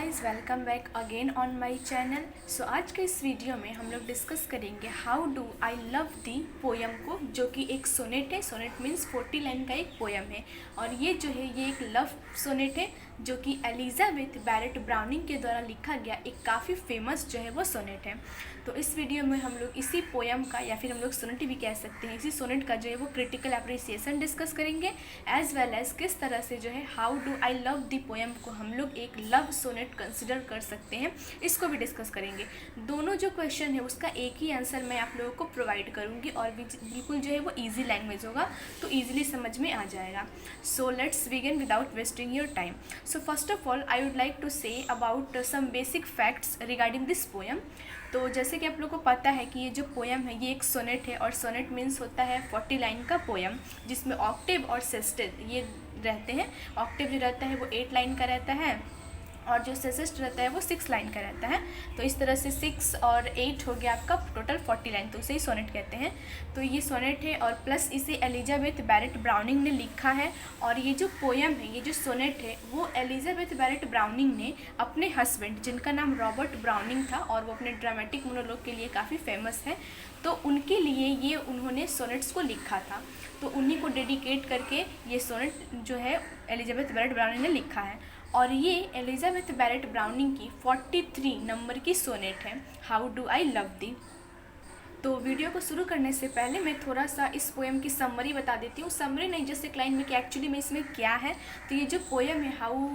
Guys, welcome back again on my channel. So आज के इस वीडियो में हम लोग डिस्कस करेंगे how do I love thee poem को, जो कि एक सोनेट है। सोनेट मीन्स 40 लाइन का एक पोयम है और ये जो है ये एक लव सोनेट है जो कि एलिजाबेथ बैरेट ब्राउनिंग के द्वारा लिखा गया एक काफ़ी फेमस जो है वो सोनेट है। तो इस वीडियो में हम लोग इसी पोयम का या फिर हम लोग सोनेट भी कह सकते हैं, इसी सोनेट का जो है वो क्रिटिकल अप्रिसिएशन डिस्कस करेंगे, एज वेल एज किस तरह से जो है how do I love thee poem को हम लोग एक लव सोनेट कंसिडर कर सकते हैं, इसको भी डिस्कस करेंगे। दोनों जो क्वेश्चन है उसका एक ही आंसर मैं आप लोगों को प्रोवाइड करूँगी और बिल्कुल जो है वो ईजी लैंग्वेज होगा, तो ईजिली समझ में आ जाएगा। So let's begin without wasting your time. So first of all I would like to say about some basic facts regarding this poem. तो जैसे कि आप लोगों को पता है कि ये जो पोयम है ये एक सोनेट है और सोनेट मीन्स होता है 40 लाइन का पोयम, जिसमें ऑक्टेव और सेस्टेड ये रहते हैं। ऑक्टेव जो रहता है वो 8 लाइन का रहता है और जो सेसेस्ट रहता है वो 6 लाइन का रहता है। तो इस तरह से 6 और 8 हो गया आपका टोटल 40 लाइन, तो उसे ही सोनेट कहते हैं। तो ये सोनेट है और प्लस इसे एलिजाबेथ बैरेट ब्राउनिंग ने लिखा है। और ये जो पोयम है, ये जो सोनेट है, वो एलिजाबेथ बैरेट ब्राउनिंग ने अपने हस्बैंड, जिनका नाम रॉबर्ट ब्राउनिंग था और वो अपने ड्रामेटिक मोनोलॉग के लिए काफ़ी फेमस है, तो उनके लिए ये उन्होंने सोनेट्स को लिखा था। तो उन्हीं को डेडिकेट करके ये सोनेट जो है एलिजाबेथ बैरेट ब्राउनिंग ने लिखा है। और ये एलिजाबेथ बैरेट ब्राउनिंग की 43 नंबर की सोनेट है, हाउ डू आई लव दी। तो वीडियो को शुरू करने से पहले मैं थोड़ा सा इस पोएम की समरी बता देती हूँ। समरी नहीं, जस्ट एक लाइन में कि एक्चुअली में इसमें क्या है। तो ये जो पोएम है how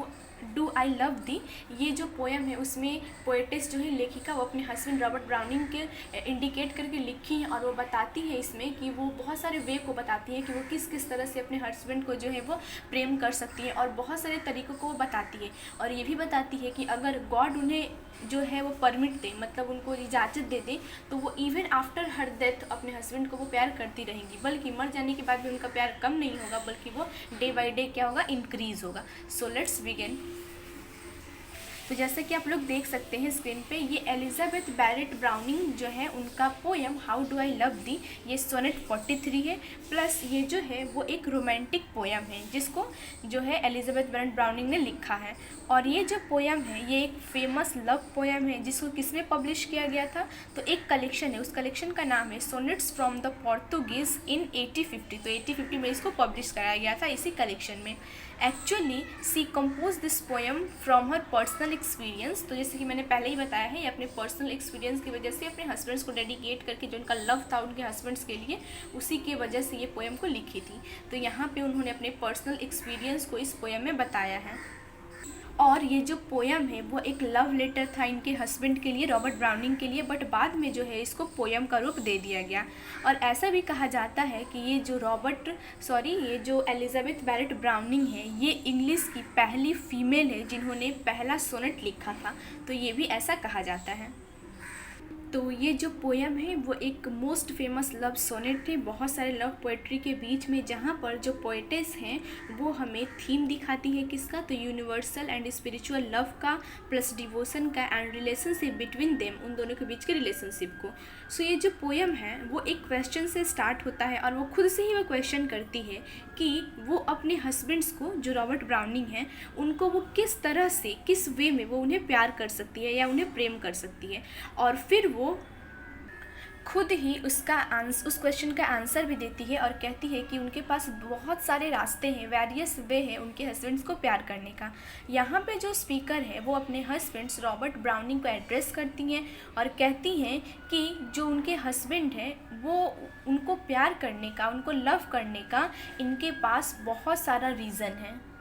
do I love thee, ये जो पोएम है उसमें पोएटेस जो है लेखिका वो अपने हस्बैंड रॉबर्ट ब्राउनिंग के इंडिकेट करके लिखी है और वो बताती है इसमें कि वो बहुत सारे वे को बताती है कि वो किस किस तरह से अपने हस्बैंड को जो है वो प्रेम कर सकती है और बहुत सारे तरीक़ों को वो बताती है। और ये भी बताती है कि अगर गॉड उन्हें जो है वो परमिट दे, मतलब उनको इजाज़त दे दे, तो वो इवन आफ्टर हर डेथ अपने हस्बैंड को वो प्यार करती रहेंगी, बल्कि मर जाने के बाद भी उनका प्यार कम नहीं होगा, बल्कि वो डे बाय डे क्या होगा, इंक्रीज होगा। सो लेट्स बिगिन। तो जैसे कि आप लोग देख सकते हैं स्क्रीन पे, ये एलिजाबेथ बैरेट ब्राउनिंग जो है उनका poem how do I love thee, ये सोनेट 43 है। प्लस ये जो है वो एक रोमांटिक पोएम है जिसको जो है एलिजाबेथ बैरेट ब्राउनिंग ने लिखा है। और ये जो पोएम है ये एक फेमस लव पोएम है जिसको किसमें पब्लिश किया गया था, तो एक कलेक्शन है, उस कलेक्शन का नाम है सोनेट्स फ्रॉम द पोर्तुगीज़ इन 1850। तो 1850 में इसको पब्लिश कराया गया था इसी कलेक्शन में। Actually see compose this poem from her personal experience. तो जैसे कि मैंने पहले ही बताया है, ये अपने पर्सनल एक्सपीरियंस की वजह से अपने हस्बैंड्स को डेडिकेट करके, जो उनका लव था उनके हस्बैंड्स के लिए, उसी की वजह से ये पोएम को लिखी थी। तो यहाँ पे उन्होंने अपने पर्सनल एक्सपीरियंस को इस पोएम में बताया है। और ये जो पोएम है वो एक लव लेटर था इनके हस्बैंड के लिए, रॉबर्ट ब्राउनिंग के लिए, बट बाद में जो है इसको पोएम का रूप दे दिया गया। और ऐसा भी कहा जाता है कि ये जो एलिजाबेथ बैरेट ब्राउनिंग है ये इंग्लिश की पहली फीमेल है जिन्होंने पहला सोनेट लिखा था, तो ये भी ऐसा कहा जाता है। तो ये जो पोएम है वो एक मोस्ट फेमस लव सोनेट है बहुत सारे लव पोएट्री के बीच में, जहाँ पर जो पोएटेस हैं वो हमें थीम दिखाती है किसका, तो यूनिवर्सल एंड स्पिरिचुअल लव का, प्लस डिवोशन का एंड रिलेशनशिप बिटवीन देम, उन दोनों के बीच के रिलेशनशिप को। सो ये जो पोएम है वो एक क्वेश्चन से स्टार्ट होता है और वो खुद से ही वो क्वेश्चन करती है कि वो अपने हस्बैंड्स को, जो रॉबर्ट ब्राउनिंग हैं, उनको वो किस तरह से, किस वे में वो उन्हें प्यार कर सकती है या उन्हें प्रेम कर सकती है। और फिर वो खुद ही उस क्वेश्चन का आंसर भी देती है और कहती है कि उनके पास बहुत सारे रास्ते हैं, वेरियस वे हैं उनके हस्बैंड्स को प्यार करने का। यहाँ पे जो स्पीकर है वो अपने हस्बैंड्स रॉबर्ट ब्राउनिंग को एड्रेस करती हैं और कहती हैं कि जो उनके हस्बैंड हैं वो उनको प्यार करने का, उनको लव करने का इनके पास बहुत सारा रीज़न है।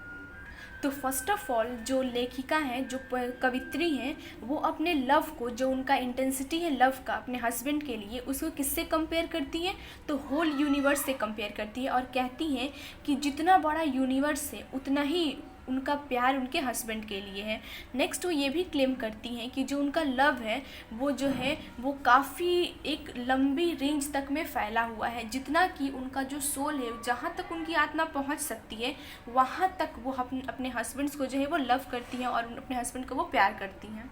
तो फर्स्ट ऑफ ऑल जो लेखिका हैं, जो कवित्री हैं, वो अपने लव को, जो उनका इंटेंसिटी है लव का अपने हस्बैंड के लिए, उसको किससे कंपेयर करती हैं, तो होल यूनिवर्स से कंपेयर करती है और कहती हैं कि जितना बड़ा यूनिवर्स है उतना ही उनका प्यार उनके हस्बैंड के लिए है। नेक्स्ट वो ये भी क्लेम करती हैं कि जो उनका लव है वो जो है वो काफ़ी एक लंबी रेंज तक में फैला हुआ है, जितना कि उनका जो सोल है, जहाँ तक उनकी आत्मा पहुँच सकती है वहाँ तक वो अपने हस्बैंड्स को जो है वो लव करती हैं और अपने हस्बैंड को वो प्यार करती हैं।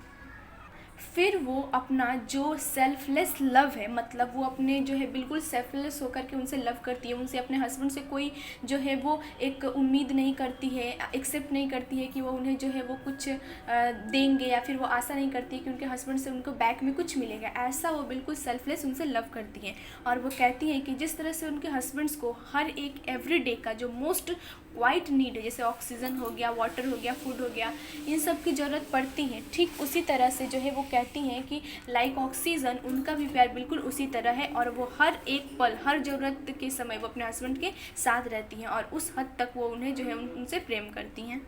फिर वो अपना जो सेल्फलेस लव है, मतलब वो अपने जो है बिल्कुल सेल्फलेस होकर के उनसे लव करती है, उनसे अपने हस्बैंड से कोई जो है वो एक उम्मीद नहीं करती है, एक्सेप्ट नहीं करती है कि वो उन्हें जो है वो कुछ देंगे, या फिर वो आशा नहीं करती है कि उनके हस्बैंड से उनको बैक में कुछ मिलेगा। ऐसा वो बिल्कुल सेल्फलेस उनसे लव करती हैं। और वो कहती हैं कि जिस तरह से उनके हस्बैंड्स को हर एक एवरीडे का जो मोस्ट वाइट नीड है, जैसे ऑक्सीजन हो गया, वाटर हो गया, फूड हो गया, इन सब की ज़रूरत पड़ती है, ठीक उसी तरह से जो है वो कहती हैं कि लाइक ऑक्सीजन उनका भी प्यार बिल्कुल उसी तरह है, और वो हर एक पल, हर ज़रूरत के समय वो अपने हस्बैंड के साथ रहती हैं, और उस हद तक वो उन्हें जो है उनसे प्रेम करती हैं।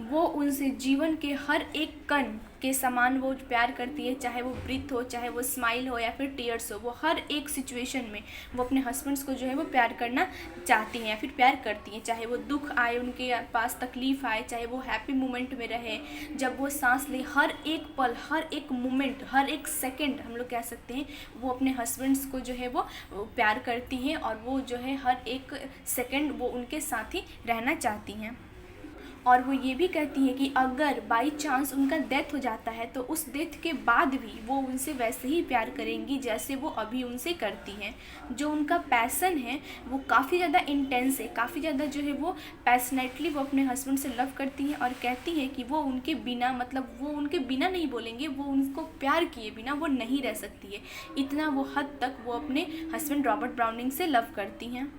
वो उनसे जीवन के हर एक कण के समान वो प्यार करती है, चाहे वो ब्रीथ हो, चाहे वो स्माइल हो, या फिर टीयर्स हो। वो हर एक सिचुएशन में वो अपने हस्बैंड्स को जो है वो प्यार करना चाहती हैं, या फिर प्यार करती हैं, चाहे वो दुख आए, उनके पास तकलीफ़ आए, चाहे वो हैप्पी मोमेंट में रहे, जब वो सांस ले, हर एक पल, हर एक मोमेंट, हर एक सेकेंड हम लोग कह सकते हैं, वो अपने हस्बैंड्स को जो है वो प्यार करती हैं, और वो जो है हर एक सेकेंड वो उनके साथ ही रहना चाहती हैं। और वो ये भी कहती हैं कि अगर बाई चांस उनका डेथ हो जाता है तो उस डेथ के बाद भी वो उनसे वैसे ही प्यार करेंगी जैसे वो अभी उनसे करती हैं। जो उनका पैसन है वो काफ़ी ज़्यादा इंटेंस है, काफ़ी ज़्यादा जो है वो पैशनेटली वो अपने हस्बैंड से लव करती हैं, और कहती हैं कि वो उनके बिना, मतलब वो उनके बिना नहीं बोलेंगे, वो उनको प्यार किए बिना वो नहीं रह सकती है। इतना वो हद तक वो अपने हस्बैंड रॉबर्ट ब्राउनिंग से लव करती हैं।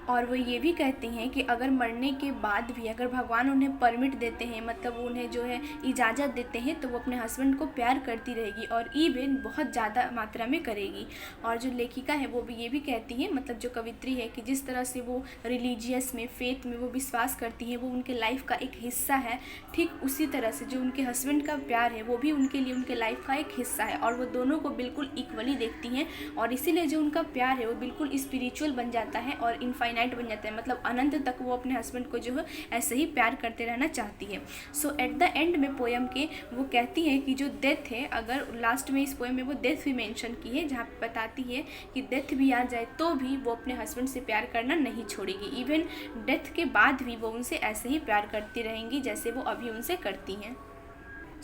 और वो ये भी कहती हैं कि अगर मरने के बाद भी अगर भगवान उन्हें परमिट देते हैं, मतलब उन्हें जो है इजाज़त देते हैं, तो वो अपने हस्बैंड को प्यार करती रहेगी, और इवन बहुत ज़्यादा मात्रा में करेगी। और जो लेखिका है वो भी ये भी कहती हैं, मतलब जो कवित्री है, कि जिस तरह से वो रिलीजियस में, फेथ में वो विश्वास करती हैं, वो उनके लाइफ का एक हिस्सा है, ठीक उसी तरह से जो उनके हस्बैंड का प्यार है वो भी उनके लिए उनके लाइफ का एक हिस्सा है, और वो दोनों को बिल्कुल इक्वली देखती हैं। और इसीलिए जो उनका प्यार है वो बिल्कुल स्पिरिचुअल बन जाता है और इनफाइनाइट बन जाता है, मतलब अनंत तक वो अपने हस्बैंड को जो है ऐसे ही प्यार करते रहना चाहती है। सो एट द एंड में पोएम के वो कहती है कि जो डेथ है, अगर लास्ट में इस पोएम में वो डेथ भी मेंशन की है, जहाँ पे बताती है कि डेथ भी आ जाए तो भी वो अपने हस्बैंड से प्यार करना नहीं छोड़ेगी, इवन डेथ के बाद भी वो उनसे ऐसे ही प्यार करती रहेंगी जैसे वो अभी उनसे करती हैं।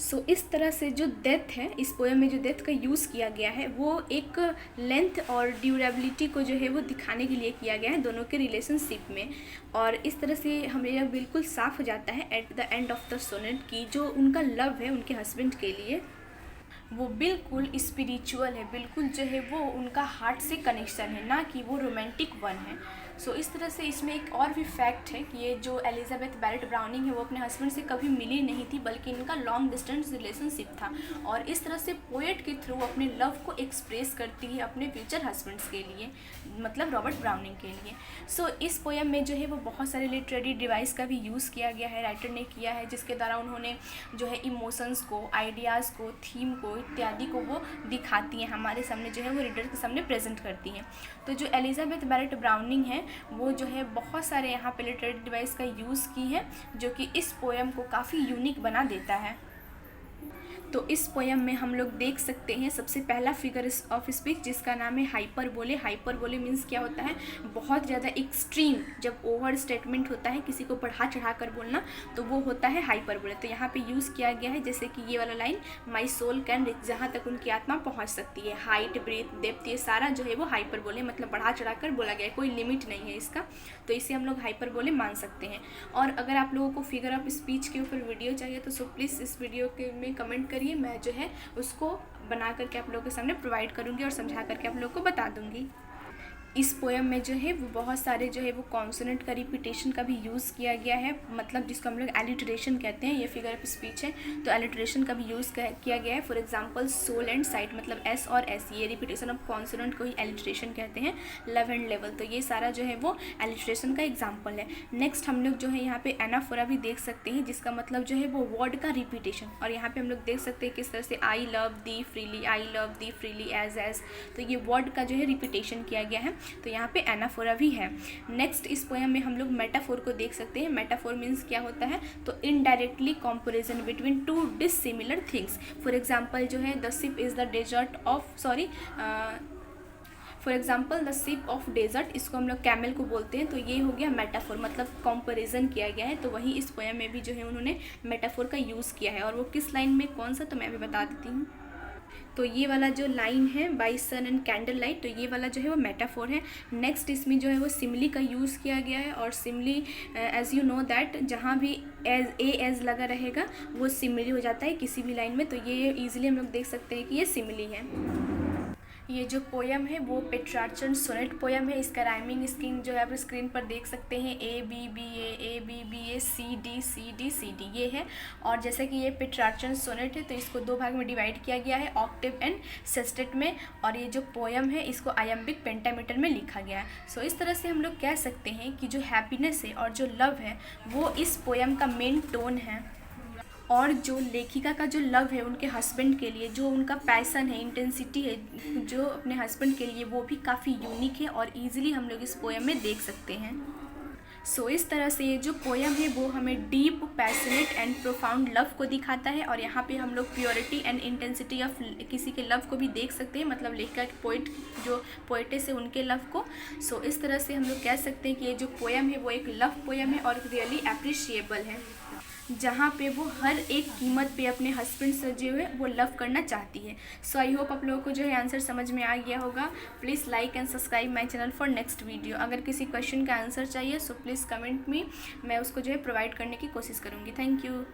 सो इस तरह से जो डेथ है, इस पोएम में जो डेथ का यूज़ किया गया है वो एक लेंथ और ड्यूरेबिलिटी को जो है वो दिखाने के लिए किया गया है दोनों के रिलेशनशिप में। और इस तरह से हमें यह बिल्कुल साफ हो जाता है at the end of the sonnet की जो उनका लव है उनके हस्बैंड के लिए वो बिल्कुल स्पिरिचुअल है, बिल्कुल जो है वो उनका हार्ट से कनेक्शन है, ना कि वो रोमांटिक वन है। सो इस तरह से इसमें एक और भी फैक्ट है कि ये जो एलिजाबेथ बैरेट ब्राउनिंग है वो अपने हस्बैंड से कभी मिली नहीं थी, बल्कि इनका लॉन्ग डिस्टेंस रिलेशनशिप था, और इस तरह से पोएट के थ्रू अपने लव को एक्सप्रेस करती है अपने फ्यूचर हस्बैंड्स के लिए, मतलब रॉबर्ट ब्राउनिंग के लिए। सो इस पोएम में जो है वो बहुत सारे लिटरेरी डिवाइस का भी यूज़ किया गया है, राइटर ने किया है, जिसके द्वारा उन्होंने जो है इमोशंस को, आइडियाज़ को, थीम को इत्यादि को वो दिखाती हैं, हमारे सामने जो है वो रीडर के सामने प्रेजेंट करती हैं। तो जो एलिजाबेथ बैरेट ब्राउनिंग है वो जो है बहुत सारे यहाँ पे लिटरेरी डिवाइस का यूज़ की है, जो कि इस पोएम को काफ़ी यूनिक बना देता है। तो इस पोएम में हम लोग देख सकते हैं सबसे पहला फिगर ऑफ स्पीच जिसका नाम है हाइपरबोले। हाइपरबोले मीन्स क्या होता है, बहुत ज़्यादा एक्सट्रीम, जब ओवर स्टेटमेंट होता है, किसी को बढ़ा चढ़ा कर बोलना, तो वो होता है हाइपरबोले। तो यहाँ पे यूज़ किया गया है जैसे कि ये वाला line, my soul can reach, जहाँ तक उनकी आत्मा पहुँच सकती है। हाइट, ब्रीथ, डेप्थ, ये सारा जो है वो हाइपरबोले, मतलब बढ़ा चढ़ा कर बोला गया है, कोई लिमिट नहीं है इसका, तो इसे हम लोग हाइपरबोले मान सकते हैं। और अगर आप लोगों को फिगर ऑफ स्पीच के ऊपर वीडियो चाहिए तो सो प्लीज़ इस वीडियो के में कमेंट करिए, मैं जो है उसको बना करके आप लोगों के सामने प्रोवाइड करूँगी और समझा करके आप लोगों को बता दूँगी। इस पोएम में जो है वो बहुत सारे जो है वो कॉन्सोनेंट का रिपीटेशन का भी यूज़ किया गया है, मतलब जिसको हम लोग एलिटरेशन कहते हैं, ये फिगर ऑफ स्पीच है तो एलिटरेशन का भी यूज़ किया गया है। For example soul and sight, मतलब एस और एस, ये रिपीटेशन ऑफ कॉन्सोनेंट को ही एलिटरेशन कहते हैं। लव एंड लेवल, तो ये सारा जो है वो एलिटरेशन का एग्जाम्पल है। नेक्स्ट हम लोग जो है यहाँ पे एनाफोरा भी देख सकते हैं, जिसका मतलब जो है वो वर्ड का रिपीटेशन, और यहाँ पे हम लोग देख सकते हैं किस तरह से I love thee freely, I love thee freely, as, तो ये वर्ड का जो है रिपीटेशन किया गया है, तो यहाँ पे एनाफोरा भी है। नेक्स्ट इस पोएम में हम लोग मेटाफोर को देख सकते हैं। मेटाफोर मीन्स क्या होता है, तो indirectly comparison between two dissimilar things. For example जो है the ship is the desert of for example the ship of desert, इसको हम लोग कैमल को बोलते हैं, तो ये हो गया मेटाफोर, मतलब कंपैरिजन किया गया है। तो वही इस पोएम में भी जो है उन्होंने मेटाफोर का यूज़ किया है। और वो किस लाइन में कौन सा, तो मैं भी बता देती हूँ। तो ये वाला जो लाइन है by sun and candle light, तो ये वाला जो है वो मेटाफोर है। नेक्स्ट इसमें जो है वो सिमली का यूज़ किया गया है। और Simli as you know that जहाँ भी एज लगा रहेगा वो सिमली हो जाता है किसी भी लाइन में। तो ये ईजिली हम लोग देख सकते हैं कि ये सिमली है। ये जो पोयम है वो पेट्रार्चन सोनेट पोयम है। इसका राइमिंग स्कीम जो है आप स्क्रीन पर देख सकते हैं, A B B A C D C D C D ये है। और जैसे कि ये पेट्रार्चन सोनेट है तो इसको दो भाग में डिवाइड किया गया है, ऑक्टेव एंड सेस्टेट में। और ये जो पोयम है इसको आयम्बिक पेंटामीटर में लिखा गया है। सो इस तरह से हम लोग कह सकते हैं कि जो हैप्पीनेस है और जो लव है वो इस पोयम का मेन टोन है। और जो लेखिका का जो लव है उनके हस्बैंड के लिए, जो उनका पैसन है, इंटेंसिटी है जो अपने हस्बैंड के लिए, वो भी काफ़ी यूनिक है और इजीली हम लोग इस पोएम में देख सकते हैं। सो इस तरह से ये जो पोएम है वो हमें deep, passionate and profound love को दिखाता है। और यहाँ पे हम लोग प्योरिटी एंड इंटेंसिटी ऑफ किसी के लव को भी देख सकते हैं, मतलब लेखिका के पोइट जो पोइटेस है उनके लव को। सो इस तरह से हम लोग कह सकते हैं कि ये जो पोएम है वो एक लव पोएम है और रियली अप्रिशिएबल है, जहाँ पे वो हर एक कीमत पे अपने हस्बैंड से जो है वो लव करना चाहती है। सो आई होप आप लोगों को जो है आंसर समझ में आ गया होगा। Please like and subscribe my channel for next video. अगर किसी क्वेश्चन का आंसर चाहिए सो प्लीज़ कमेंट में, मैं उसको जो है प्रोवाइड करने की कोशिश करूँगी। Thank you.